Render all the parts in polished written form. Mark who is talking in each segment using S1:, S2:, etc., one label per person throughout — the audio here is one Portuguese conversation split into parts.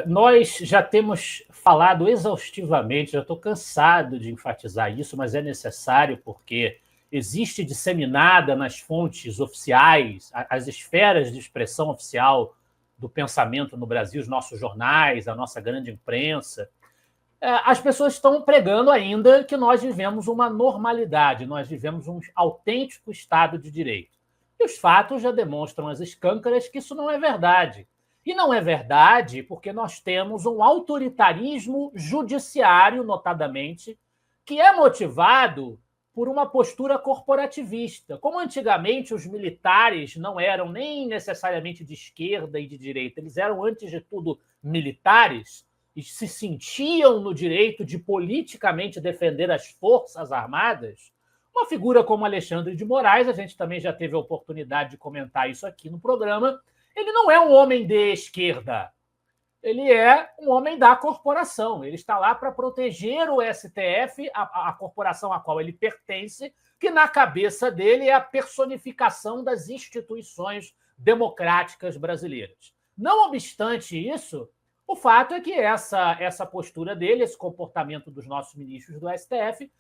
S1: Nós já temos falado exaustivamente, já estou cansado de enfatizar isso, mas é necessário porque existe disseminada nas fontes oficiais, as esferas de expressão oficial do pensamento no Brasil, os nossos jornais, a nossa grande imprensa. As pessoas estão pregando ainda que nós vivemos uma normalidade, nós vivemos um autêntico Estado de Direito. E os fatos já demonstram às escâncaras que isso não é verdade. E não é verdade porque nós temos um autoritarismo judiciário, notadamente, que é motivado por uma postura corporativista. Como antigamente os militares não eram nem necessariamente de esquerda e de direita, eles eram, antes de tudo, militares, e se sentiam no direito de politicamente defender as Forças Armadas, uma figura como Alexandre de Moraes, a gente também já teve a oportunidade de comentar isso aqui no programa, ele não é um homem de esquerda, ele é um homem da corporação, ele está lá para proteger o STF, a corporação a qual ele pertence, que na cabeça dele é a personificação das instituições democráticas brasileiras. Não obstante isso, o fato é que essa postura dele, esse comportamento dos nossos ministros do STF,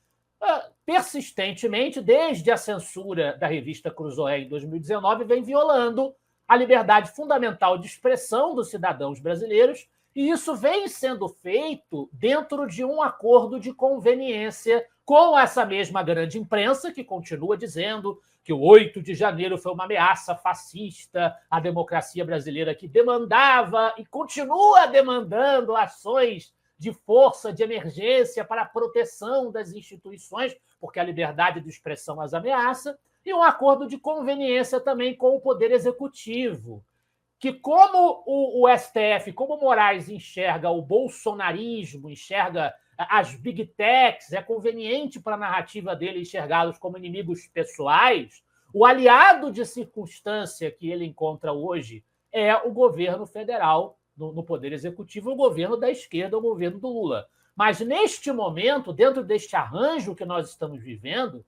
S1: persistentemente, desde a censura da revista Cruzoé em 2019, vem violando a liberdade fundamental de expressão dos cidadãos brasileiros, e isso vem sendo feito dentro de um acordo de conveniência com essa mesma grande imprensa, que continua dizendo que o 8 de janeiro foi uma ameaça fascista à democracia brasileira, que demandava e continua demandando ações de força, de emergência para a proteção das instituições, porque a liberdade de expressão as ameaça, e um acordo de conveniência também com o Poder Executivo, que como o STF, como o Moraes enxerga o bolsonarismo, enxerga as big techs, é conveniente para a narrativa dele enxergá-los como inimigos pessoais, o aliado de circunstância que ele encontra hoje é o governo federal, no Poder Executivo, o governo da esquerda, o governo do Lula. Mas, neste momento, dentro deste arranjo que nós estamos vivendo,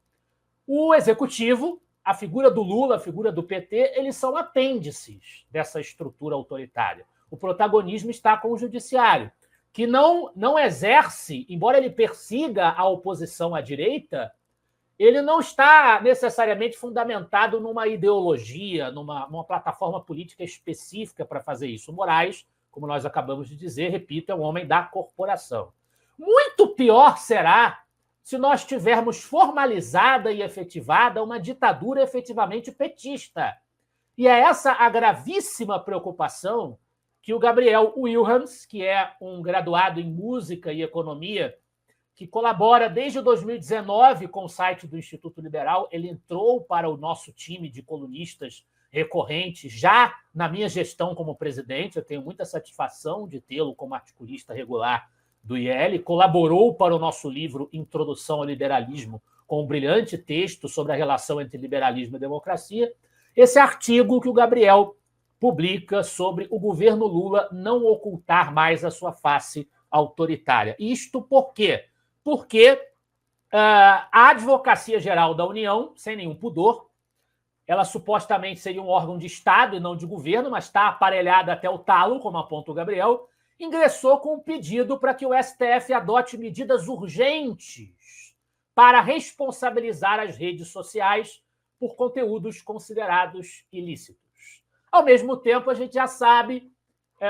S1: o Executivo, a figura do Lula, a figura do PT, eles são apêndices dessa estrutura autoritária. O protagonismo está com o Judiciário, que não exerce, embora ele persiga a oposição à direita, ele não está necessariamente fundamentado numa ideologia, numa plataforma política específica para fazer isso. O Moraes, como nós acabamos de dizer, repito, é um homem da corporação. Muito pior será se nós tivermos formalizada e efetivada uma ditadura efetivamente petista. E é essa a gravíssima preocupação que o Gabriel Wilhelms, que é um graduado em música e economia, que colabora desde 2019 com o site do Instituto Liberal, ele entrou para o nosso time de colunistas recorrentes já na minha gestão como presidente. Eu tenho muita satisfação de tê-lo como articulista regular do IEL, colaborou para o nosso livro Introdução ao Liberalismo, com um brilhante texto sobre a relação entre liberalismo e democracia. Esse artigo que o Gabriel publica sobre o governo Lula não ocultar mais a sua face autoritária. Isto por quê? Porque a Advocacia Geral da União, sem nenhum pudor, ela supostamente seria um órgão de Estado e não de governo, mas está aparelhada até o talo, como aponta o Gabriel, ingressou com um pedido para que o STF adote medidas urgentes para responsabilizar as redes sociais por conteúdos considerados ilícitos. Ao mesmo tempo, a gente já sabe,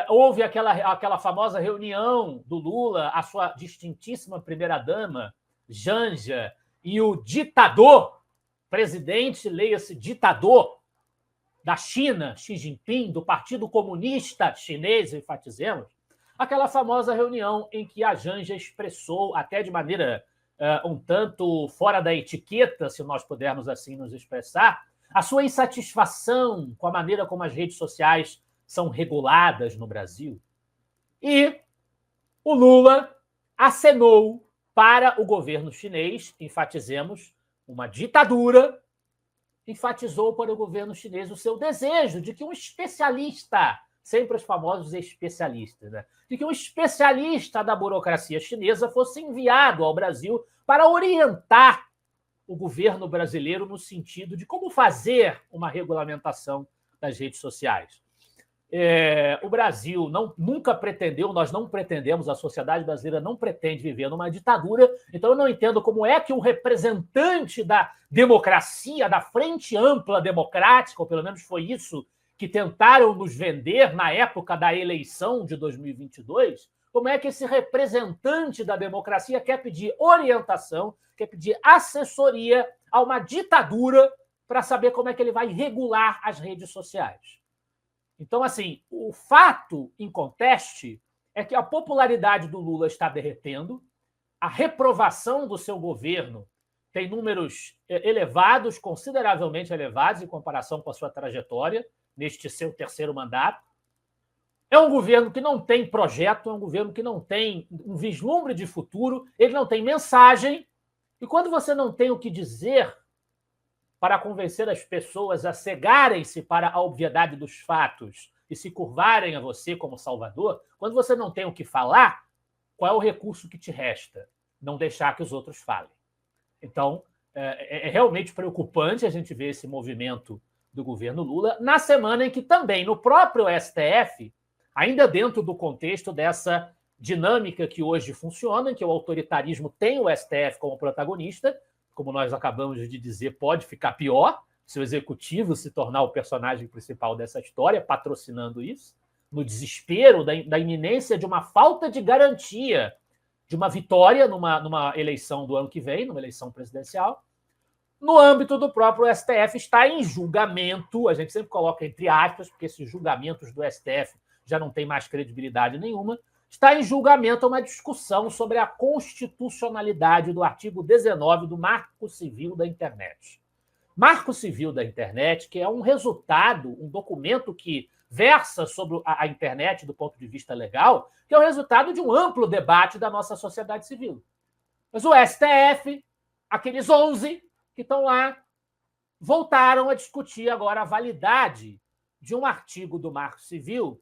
S1: houve aquela famosa reunião do Lula, a sua distintíssima primeira-dama, Janja, e o ditador, presidente, leia-se ditador, da China, Xi Jinping, do Partido Comunista Chinês, enfatizemos, aquela famosa reunião em que a Janja expressou, até de maneira um tanto fora da etiqueta, se nós pudermos assim nos expressar, a sua insatisfação com a maneira como as redes sociais são reguladas no Brasil. E o Lula acenou para o governo chinês, enfatizemos, uma ditadura, enfatizou para o governo chinês o seu desejo de que um especialista, sempre os famosos especialistas, né? De que um especialista da burocracia chinesa fosse enviado ao Brasil para orientar o governo brasileiro no sentido de como fazer uma regulamentação das redes sociais. O Brasil nunca pretendeu, nós não pretendemos, a sociedade brasileira não pretende viver numa ditadura, então eu não entendo como é que um representante da democracia, da frente ampla democrática, ou pelo menos foi isso que tentaram nos vender na época da eleição de 2022, como é que esse representante da democracia quer pedir orientação, quer pedir assessoria a uma ditadura para saber como é que ele vai regular as redes sociais. Então, assim, o fato em conteste é que a popularidade do Lula está derretendo, a reprovação do seu governo tem números elevados, consideravelmente elevados, em comparação com a sua trajetória neste seu terceiro mandato. É um governo que não tem projeto, é um governo que não tem um vislumbre de futuro, ele não tem mensagem, e quando você não tem o que dizer para convencer as pessoas a cegarem-se para a obviedade dos fatos e se curvarem a você como salvador, quando você não tem o que falar, qual é o recurso que te resta? Não deixar que os outros falem. Então, é realmente preocupante a gente ver esse movimento do governo Lula na semana em que também no próprio STF, ainda dentro do contexto dessa dinâmica que hoje funciona, em que o autoritarismo tem o STF como protagonista, como nós acabamos de dizer, pode ficar pior se o executivo se tornar o personagem principal dessa história, patrocinando isso, no desespero da iminência de uma falta de garantia de uma vitória numa eleição do ano que vem, numa eleição presidencial. No âmbito do próprio STF, está em julgamento, a gente sempre coloca entre aspas, porque esses julgamentos do STF já não têm mais credibilidade nenhuma, está em julgamento uma discussão sobre a constitucionalidade do artigo 19 do Marco Civil da Internet. Marco Civil da Internet, que é um resultado, um documento que versa sobre a internet do ponto de vista legal, que é o resultado de um amplo debate da nossa sociedade civil. Mas o STF, aqueles 11 que estão lá, voltaram a discutir agora a validade de um artigo do Marco Civil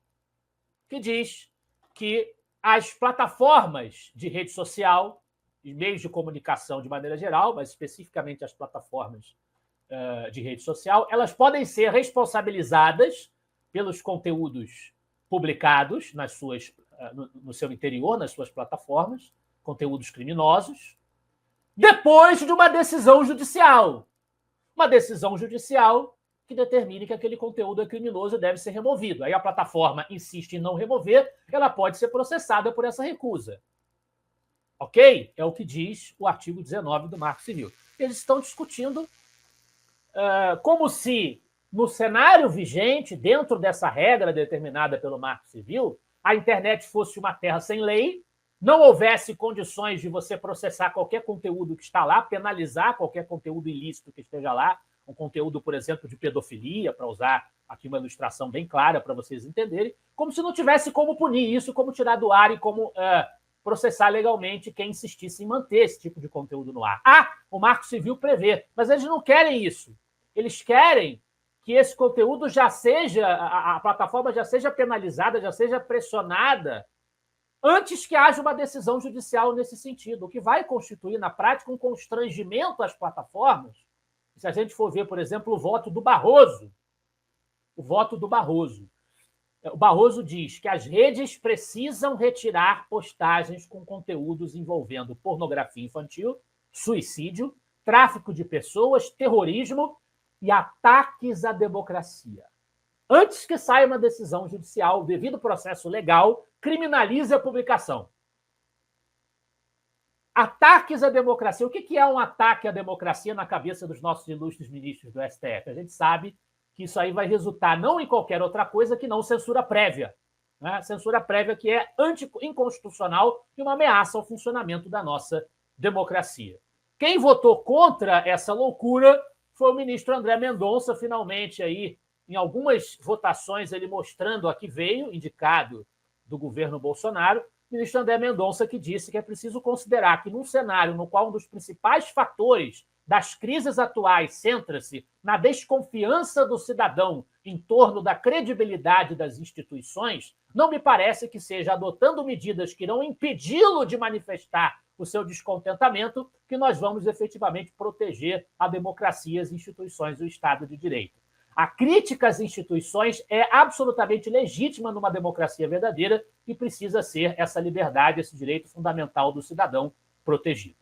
S1: que diz que as plataformas de rede social e meios de comunicação de maneira geral, mas especificamente as plataformas de rede social, elas podem ser responsabilizadas pelos conteúdos publicados no seu interior, nas suas plataformas, conteúdos criminosos, depois de uma decisão judicial. Uma decisão judicial que determine que aquele conteúdo é criminoso e deve ser removido. Aí a plataforma insiste em não remover, ela pode ser processada por essa recusa. Ok? É o que diz o artigo 19 do Marco Civil. Eles estão discutindo como se, no cenário vigente, dentro dessa regra determinada pelo Marco Civil, a internet fosse uma terra sem lei, não houvesse condições de você processar qualquer conteúdo que está lá, penalizar qualquer conteúdo ilícito que esteja lá, um conteúdo, por exemplo, de pedofilia, para usar aqui uma ilustração bem clara para vocês entenderem, como se não tivesse como punir isso, como tirar do ar e como processar legalmente quem insistisse em manter esse tipo de conteúdo no ar. O Marco Civil prevê, mas eles não querem isso. Eles querem que esse conteúdo já seja, a plataforma já seja penalizada, já seja pressionada, antes que haja uma decisão judicial nesse sentido, o que vai constituir, na prática, um constrangimento às plataformas. Se a gente for ver, por exemplo, o voto do Barroso, o Barroso diz que as redes precisam retirar postagens com conteúdos envolvendo pornografia infantil, suicídio, tráfico de pessoas, terrorismo e ataques à democracia. Antes que saia uma decisão judicial, o devido processo legal criminalize a publicação. Ataques à democracia. O que é um ataque à democracia na cabeça dos nossos ilustres ministros do STF? A gente sabe que isso aí vai resultar não em qualquer outra coisa que não censura prévia. Né? Censura prévia que é inconstitucional e uma ameaça ao funcionamento da nossa democracia. Quem votou contra essa loucura foi o ministro André Mendonça, finalmente aí, em algumas votações, ele mostrando a que veio, indicado do governo Bolsonaro, o ministro André Mendonça que disse que é preciso considerar que num cenário no qual um dos principais fatores das crises atuais centra-se na desconfiança do cidadão em torno da credibilidade das instituições, não me parece que seja adotando medidas que irão impedi-lo de manifestar o seu descontentamento que nós vamos efetivamente proteger a democracia, as instituições e o Estado de Direito. A crítica às instituições é absolutamente legítima numa democracia verdadeira e precisa ser essa liberdade, esse direito fundamental do cidadão protegido.